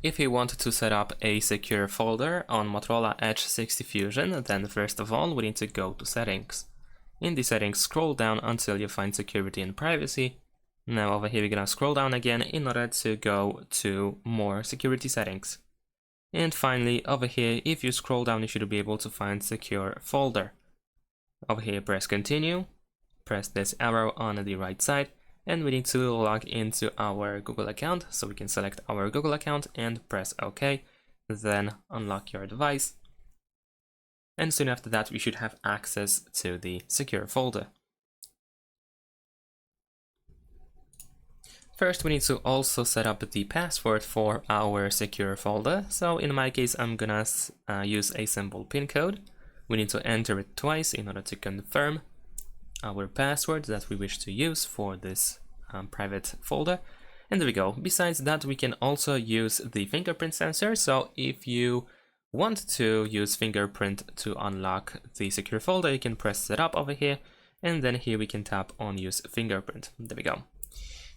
if you want to set up a secure folder on Motorola Edge 60 Fusion, then first of all we need to go to settings. In the settings, scroll down until you find security and privacy. Now over here we're gonna scroll down again in order to go to more security settings. And finally over here, if you scroll down, you should be able to find secure folder. Over here press continue, press this arrow on the right side, and we need to log into our Google account, so we can select our Google account and press OK, then unlock your device. And soon after that we should have access to the secure folder. First we need to also set up the password for our secure folder, so in my case I'm gonna use a simple PIN code. We need to enter it twice in order to confirm our password that we wish to use for this private folder. And there we go. Besides that, we can also use the fingerprint sensor. So if you want to use fingerprint to unlock the secure folder, you can press setup over here, and then here we can tap on use fingerprint. There we go.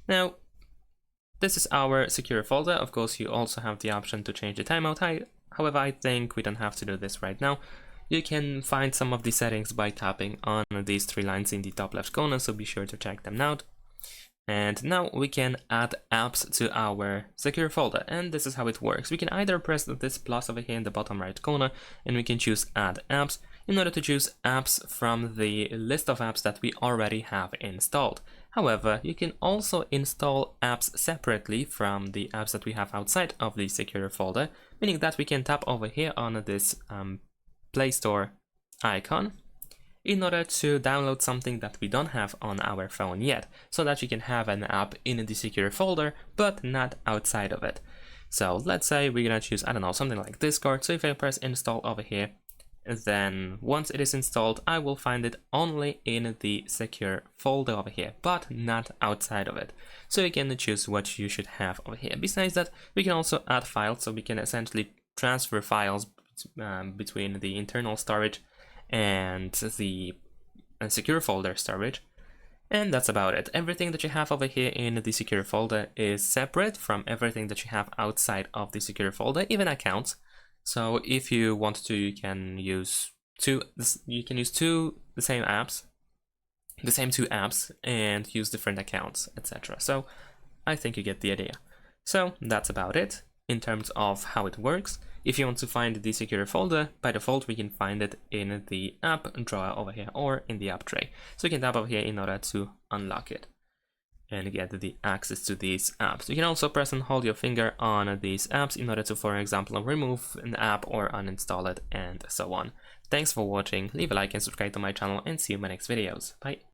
Now this is our secure folder. Of course you also have the option to change the timeout. However, I think we don't have to do this right now. You can find some of the settings by tapping on these three lines in the top left corner, so be sure to check them out. And now we can add apps to our secure folder, and this is how it works. We can either press this plus over here in the bottom right corner, and we can choose add apps in order to choose apps from the list of apps that we already have installed. However, you can also install apps separately from the apps that we have outside of the secure folder, meaning that we can tap over here on this Play Store icon in order to download something that we don't have on our phone yet, so that you can have an app in the secure folder but not outside of it. So let's say we're gonna choose, I don't know, something like Discord. So if I press install over here, then once it is installed I will find it only in the secure folder over here, but not outside of it. So you can choose what you should have over here. Besides that, we can also add files, so we can essentially transfer files between the internal storage and the secure folder storage. And that's about it. Everything that you have over here in the secure folder is separate from everything that you have outside of the secure folder, even accounts. So if you want to, you can use the same two apps, and use different accounts, etc. So I think you get the idea. So that's about it in terms of how it works. If you want to find the secure folder, by default we can find it in the app drawer over here or in the app tray. So you can tap over here in order to unlock it and get the access to these apps. You can also press and hold your finger on these apps in order to, for example, remove an app or uninstall it, and so on. Thanks for watching, leave a like and subscribe to my channel, and see you in my next videos. Bye!